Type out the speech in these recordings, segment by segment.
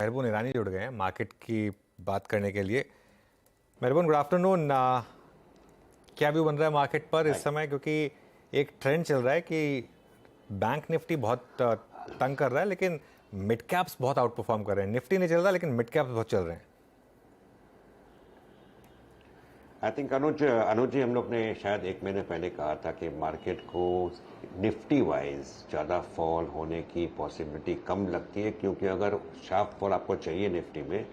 मेहरबून ईरानी जुड़ गए हैं मार्केट की बात करने के लिए। मेहरबून, गुड आफ्टरनून। क्या व्यू बन रहा है मार्केट पर इस समय, क्योंकि एक ट्रेंड चल रहा है कि बैंक निफ्टी बहुत तंग कर रहा है, लेकिन मिड कैप्स बहुत आउट परफॉर्म कर रहे हैं। निफ्टी नहीं चल रहा, लेकिन मिड कैप्स बहुत चल रहे हैं। आई थिंक अनुज जी, हम लोग ने शायद एक महीने पहले कहा था कि मार्केट को निफ्टी वाइज ज़्यादा फॉल होने की पॉसिबिलिटी कम लगती है, क्योंकि अगर शार्प फॉल आपको चाहिए निफ्टी में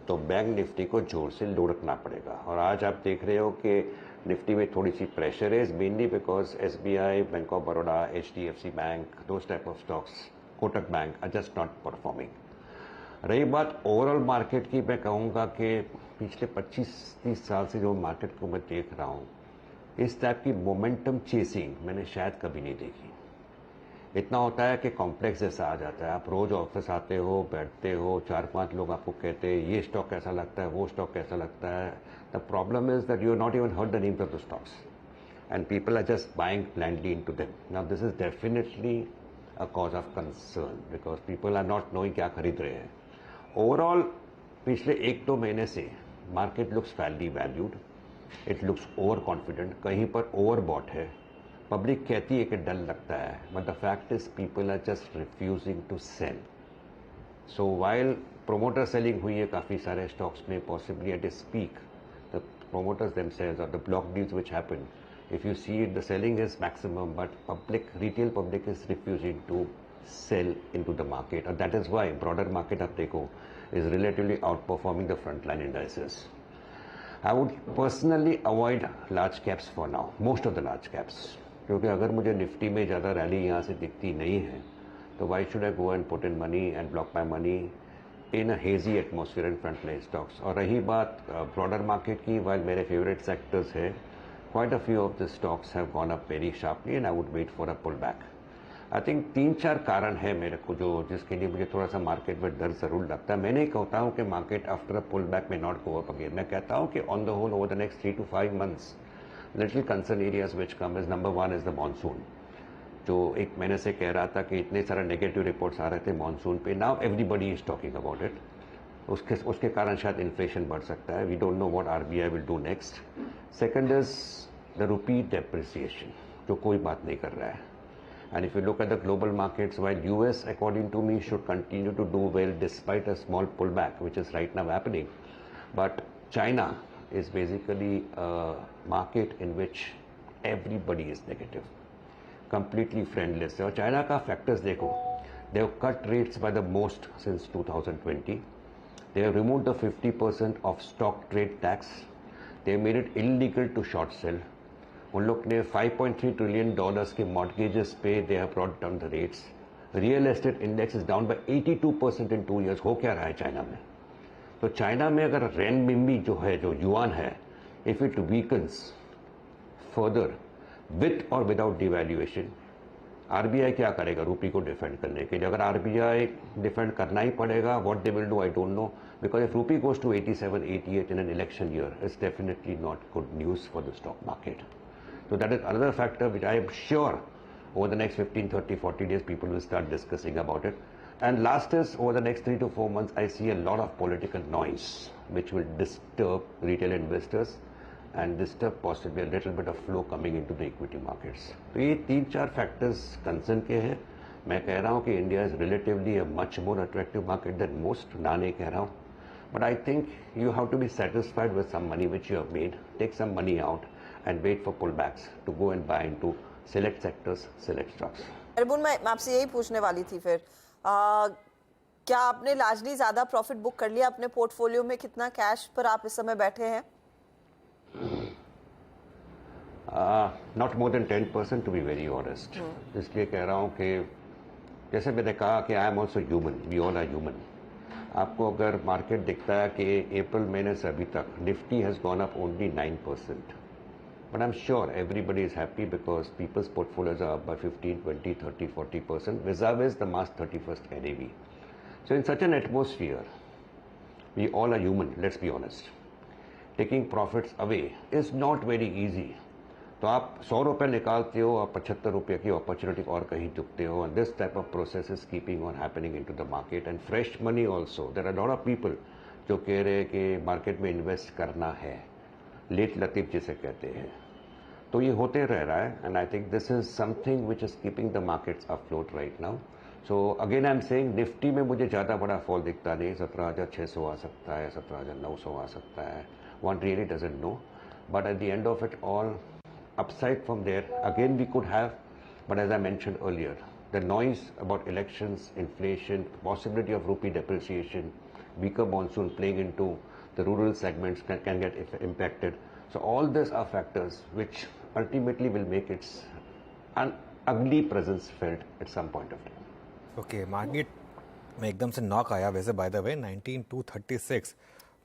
तो बैंक निफ्टी को जोर से लुढ़कना पड़ेगा। और आज आप देख रहे हो कि निफ्टी में थोड़ी सी प्रेशर है, mainly because SBI, bank of Baroda, HDFC bank, those type of stocks, Kotak bank are just not performing. रही बात ओवरऑल मार्केट की, मैं कहूँगा कि पिछले 25-30 साल से जो मार्केट को मैं देख रहा हूँ, इस टाइप की मोमेंटम चेसिंग मैंने शायद कभी नहीं देखी। इतना होता है कि कॉम्प्लेक्स जैसा आ जाता है, आप रोज ऑफिस आते हो, बैठते हो, 4-5 लोग आपको कहते हैं ये स्टॉक कैसा लगता है, वो स्टॉक कैसा लगता है। The problem is that you are not even heard the names of the stocks and people are just buying blindly into them. Now this is definitely a cause of concern because people are not knowing क्या खरीद रहे हैं। Overall पिछले 1-2 महीने से market looks fairly valued, it looks over confident, कहीं पर over bot है। पब्लिक कहती है कि डर लगता है, but the fact is people are just refusing to sell. So while promoter selling हुई है काफ़ी सारे स्टॉक्स में, possibly at is peak the promoters themselves or the block deals which happen, if you see it, the selling is maximum, but retail public is refusing to sell into the market, and that is why broader market आप देखो is relatively outperforming the frontline indices. I would personally avoid large caps for now, most of the large caps, क्योंकि अगर मुझे Nifty में ज़्यादा rally यहाँ से दिखती नहीं है तो why should I go and put in money and block my money in a hazy atmosphere in frontline stocks. और रही बात broader market की, while मेरे favorite sectors है, quite a few of the stocks have gone up very sharply and I would wait for a pullback. I think 3-4 कारण है मेरे को जो जिसके लिए मुझे थोड़ा सा मार्केट में डर जरूर लगता है। मैं नहीं कहता हूँ कि market after a pull back में नॉट गो अप अगेन, मैं कहता हूँ कि on the whole over the next 3 to 5 months little concern areas which come is number 1 is the monsoon, जो एक महीने से कह रहा था कि इतने सारे नेगेटिव रिपोर्ट्स आ रहे थे मानसून पे, now everybody is talking about it. उसके कारण शायद इन्फ्लेशन बढ़ सकता है, we don't know what RBI will do next. Second is the rupee depreciation, जो कोई बात नहीं कर रहा है। And if you look at the global markets, while US, according to me, should continue to do well despite a small pullback, which is right now happening, but China is basically a market in which everybody is negative, completely friendless. और China का factors देखो, they have cut rates by the most since 2020. They have removed the 50% of stock trade tax. They made it illegal to short sell. उन लोग ने $5.3 trillion के mortgages पे they have brought down the rates. Real estate index is down by 82% in 2 years। हो क्या रहा है China में? तो चाइना में अगर रेनमिंबी जो है, जो युआन है, if it weakens further with और विदाउट डिवैल्यूएशन, आरबीआई क्या करेगा रूपी को डिफेंड करने के लिए? अगर आरबीआई डिफेंड करना ही पड़ेगा, what they will do I don't know, because if rupee goes to 87-88 in an election year, it's definitely not good news for the stock market. So that is another factor which I am sure over the next 15, 30, 40 days people will start discussing about it. And last is, over the next 3 to 4 months, I see a lot of political noise which will disturb retail investors and disturb possibly a little bit of flow coming into the equity markets. तो ये 3-4 factors concern के हैं। मैं कह रहा हूँ कि India is relatively a much more attractive market than most, ना नहीं कह रहा हूँ, but I think you have to be satisfied with some money which you have made, take some money out and wait for pullbacks to go and buy into select sectors, select stocks. अरबुन, मैं आपसे यही पूछने वाली थी फिर, क्या आपने largely ज्यादा प्रॉफिट बुक कर लिया अपने पोर्टफोलियो में? कितना कैश पर आप इस समय बैठे हैं? Not more than 10% to be very honest. इसलिए कह रहा हूँ कि जैसे मैंने कहा कि I am also human, we all are human. आपको अगर मार्केट दिखता है कि अप्रैल महीने से अभी तक Nifty has gone up only 9%, but I'm sure everybody is happy because people's portfolios are up by 15, 20, 30, 40% vis-a-vis the March 31st NAV. So in such an atmosphere, we all are human, let's be honest. Taking profits away is not very easy, तो आप 100 रुपये निकालते हो और 75 रुपये की opportunity और कहीं चुकते हो. And this type of process is keeping on happening into the market and fresh money also. There are lot of people जो कह रहे हैं कि मार्केट में इन्वेस्ट करना है, लेट लतीफ जिसे कहते हैं. तो ये होते रह रहा है. And I think this is something which is keeping the markets afloat right now. So again I am saying Nifty में मुझे ज़्यादा बड़ा फॉल दिखता नहीं. 17,600 आ सकता है, 17,900 आ सकता है. One really doesn't know. But at the end of it all, upside from there again we could have, but as I mentioned earlier, the noise about elections, inflation, possibility of rupee depreciation, weaker monsoon playing into the rural segments can get impacted. So all these are factors which ultimately will make its an ugly presence felt at some point of time. Okay, market में एकदम से knock आया वैसे by the way 19,236,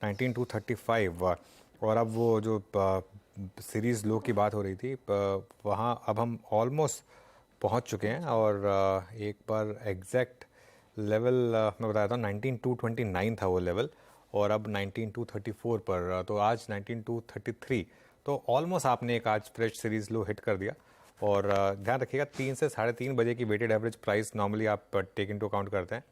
19,235 और अब वो जो series लो की बात हो रही थी वहाँ अब हम ऑलमोस्ट पहुँच चुके हैं. और एक बार एग्जैक्ट लेवल मैं बताया था 19,229 था वो लेवल, और अब 19,234 पर. तो आज 19,233, तो ऑलमोस्ट आपने एक आज फ्रेश सीरीज़ लो हिट कर दिया. और ध्यान रखिएगा 3 से 3.5 बजे की वेटेड एवरेज प्राइस नॉर्मली आप टेक इनटू अकाउंट करते हैं.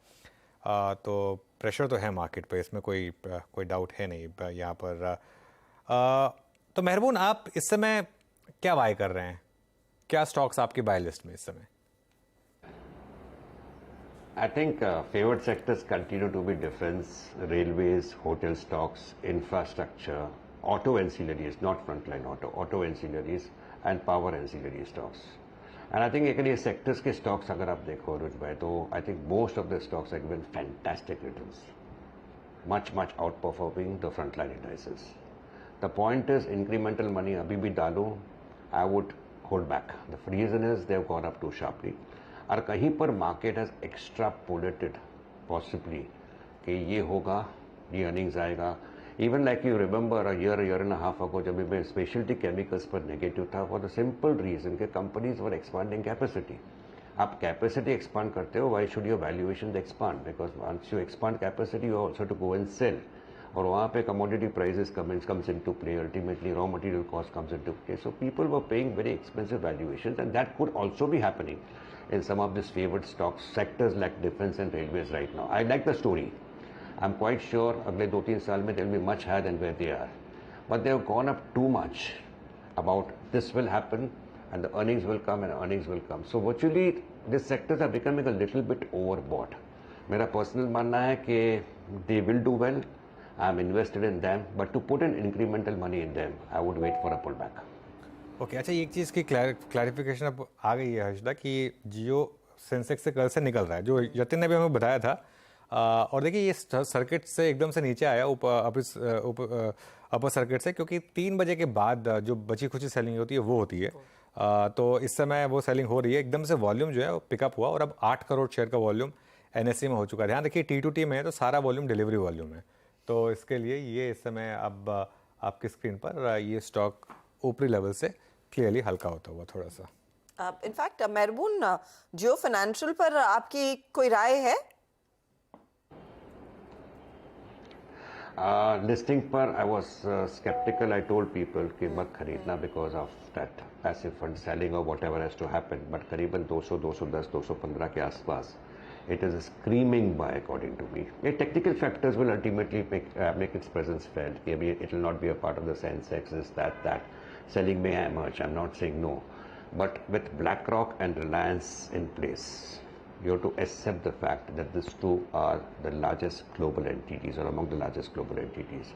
तो प्रेशर तो है मार्केट पे, इसमें कोई डाउट है नहीं यहाँ पर. तो मेहरबान, आप इस समय क्या बाय कर रहे हैं? क्या स्टॉक्स आपकी बाय लिस्ट में इस समय? I think favored sectors continue to be defense, railways, hotel stocks, infrastructure, auto ancillaries, not frontline auto ancillaries, and power ancillary stocks. And I think again ये sectors के stocks अगर आप देखो रुच भाई, तो I think most of the stocks have given fantastic returns, much outperforming the frontline indices. The point is incremental money अभी भी डालो, I would hold back. The reason is they have gone up too sharply. और कहीं पर market has extrapolated possibly कि ये होगा, ये अर्निंग्स आएगा. Even like you remember a year and half ago जब मैं स्पेशलिटी केमिकल्स पर नेगेटिव था, फॉर द सिंपल रीजन कि कंपनीज वर एक्सपांडिंग कैपेसिटी. आप कैपेसिटी एक्सपांड करते हो, why should your valuation expand? Because once you expand capacity you also to go and sell. और वहाँ पे commodity prices comes into play, ultimately raw material cost comes into play. So people were paying very expensive valuations and that could also be happening in some of these favored stocks, sectors like defense and railways right now. I like the story. I'm quite sure अगले 2-3 साल में they'll be much higher than where they are. But they have gone up too much about this will happen and the earnings will come and earnings will come. So virtually these sectors are becoming a little bit overbought. मेरा personal मानना है कि they will do well. I'm invested in them, but to put in incremental money in them, I would wait for a pullback. Okay, अच्छा, एक चीज़ की clarification अब आ गई है हर्षदा कि जियो सेंसेक्स से कल से निकल रहा है, जो यतिन ने भी हमें बताया था. और देखिए ये सर्किट से एकदम से नीचे आया अपर सर्किट से, क्योंकि 3 बजे के बाद जो बची खुची सेलिंग होती है वो होती है. तो इस समय वो सेलिंग हो रही है. एकदम से वॉल्यूम जो है वो पिकअप हुआ और अब 8 करोड़ शेयर का वॉल्यूम NSE में हो चुका है. ध्यान रखिए T2T में है तो सारा वॉल्यूम डिलीवरी वॉल्यूम है. तो इसके लिए ये इस समय अब आपकी स्क्रीन पर ये स्टॉक ऊपरी लेवल से क्लियरली हल्का होता हुआ थोड़ा सा. इनफैक्ट मेहरबून, जियो फाइनेंशियल पर आपकी कोई राय है? लिस्टिंग पर I was sceptical. I told people कि मत खरीदना because of that passive fund selling और whatever has to happen. But करीबन 200, 210, 215 के आसपास it is a screaming buy according to me. The technical factors will ultimately make its presence felt. Maybe it will not be a part of the Sensex, is that selling may emerge. I'm not saying no. But with BlackRock and Reliance in place, you have to accept the fact that these two are the largest global entities or among the largest global entities.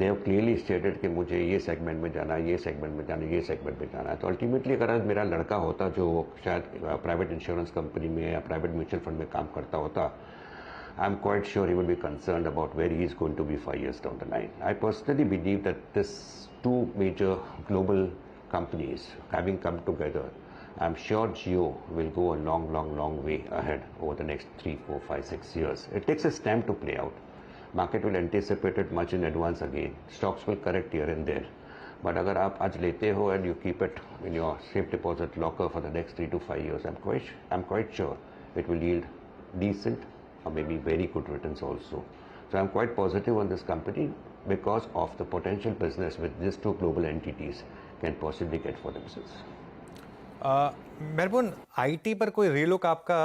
They have clearly stated कि मुझे ये segment में जाना, ये segment में जाना, ये segment में जाना है. तो अल्टीमेटली अगर आज मेरा लड़का होता जो शायद प्राइवेट इंश्योरेंस कंपनी में या प्राइवेट म्यूचुअल फंड में काम करता होता, I am quite sure he will be concerned about where he is going to be 5 years down the line. I personally believe that this two major global companies having come together, I'm sure Jio will go a long way ahead over the next 3, 4, 5, 6 years. It takes its time to play out. Market will anticipate it much in advance again. Stocks will correct here and there. But अगर आप आज लेते हो and you keep it in your safe deposit locker for the next 3 to 5 years, I'm quite sure it will yield decent or maybe very good returns also. So I'm quite positive on this company because of the potential business with these two global entities can possibly get for themselves. मेहरबान IT पर कोई relook आपका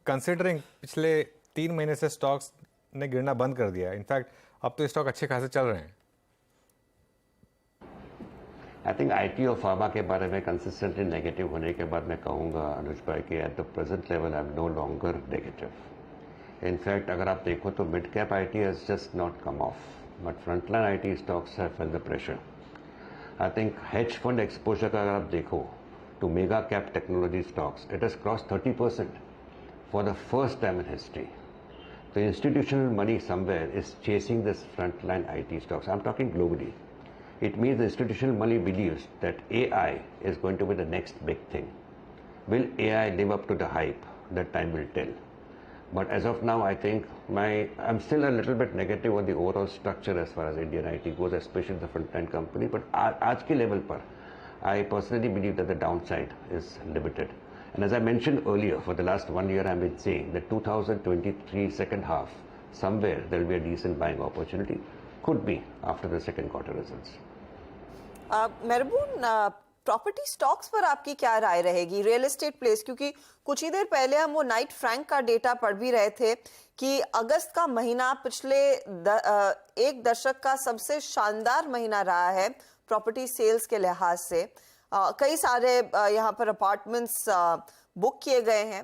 considering पिछले 3 महीने से stocks ने गिरना बंद कर दिया, इनफैक्ट अब तो स्टॉक अच्छे खासे चल रहे हैं। आई थिंक आईटी और फार्मा के बारे में कंसिस्टेंटली नेगेटिव होने के बाद मैं कहूँगा अनुज भाई कि at the present level I am no longer negative. In fact अगर आप देखो तो mid cap IT has just not come off, but frontline IT stocks have felt the pressure. I think hedge fund exposure का अगर आप देखो to mega cap technology stocks, it has crossed 30% for the first time in history. The institutional money somewhere is chasing this frontline IT stocks. I'm talking globally. It means the institutional money believes that AI is going to be the next big thing. Will AI live up to the hype? That time will tell. But as of now, I think I'm still a little bit negative on the overall structure as far as Indian IT goes, especially the frontline company. But आज के level पर I personally believe that the downside is limited. And as I mentioned earlier, for the last 1 year I've been saying that 2023 second half, somewhere there will be a decent buying opportunity. Could be after the second quarter results. Mehraboon, property stocks पर आपकी क्या राय रहेगी? Real estate place, क्योंकि कुछ ही देर पहले हम वो Knight Frank का डेटा पढ़ भी रहे थे कि अगस्त का महीना पिछले एक दशक का सबसे शानदार महीना रहा है प्रॉपर्टी सेल्स के लिहाज से। कई सारे यहाँ पर अपार्टमेंट्स बुक किए गए हैं।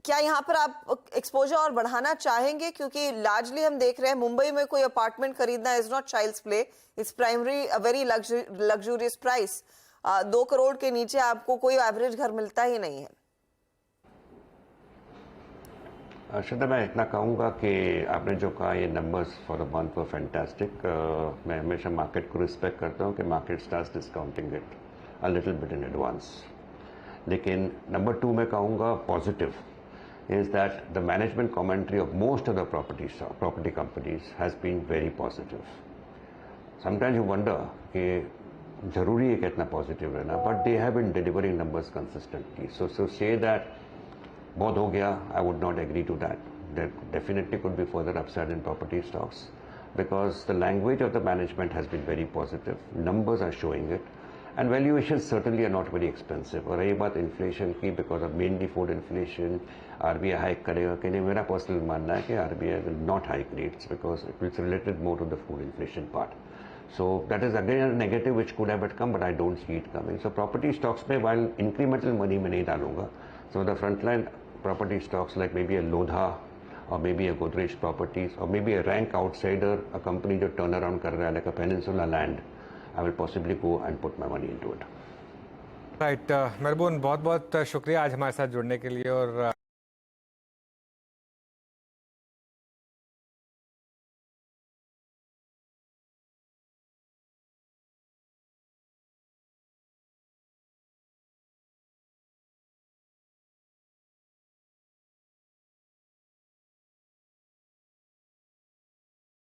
क्या यहाँ पर आप एक्सपोजर और बढ़ाना चाहेंगे? क्योंकि लार्जली हम देख रहे हैं मुंबई में कोई अपार्टमेंट खरीदना is not child's play, it's primary a very luxurious price. 2 crore के नीचे आपको कोई एवरेज घर मिलता ही नहीं है। श्रद्धा, मैं इतना कहूँगा कि आपने जो कहा ये numbers for the month were fantastic. मैं हमेशा मार्केट को रिस्पेक्ट करता हूँ कि market starts discounting it a little bit in advance. लेकिन नंबर 2 मैं कहूँगा positive is that the management commentary of most of the property companies has been very positive. Sometimes you wonder कि जरूरी है कि इतना पॉजिटिव रहना, but they have been delivering numbers consistently. So say that बहुत हो गया, I would not agree to that. There definitely could be further upside in property stocks because the language of the management has been very positive. Numbers are showing it. And valuations certainly are not very expensive. और रही बात inflation की, because of mainly food inflation, RBI hike करेगा कि नहीं, मेरा personal मानना है कि RBI will not hike rates because it's related more to the food inflation part. So that is again a negative which could have come, but I don't see it coming. So property stocks में while incremental money में नहीं डालूंगा, so the frontline property stocks like maybe a Lodha or maybe a Godrej Properties or maybe a rank outsider, a company जो turnaround कर रहा है like a Peninsula Land, I will possibly go and put my money into it. Right, मेहरबान बहुत बहुत शुक्रिया आज हमारे साथ जुड़ने के लिए और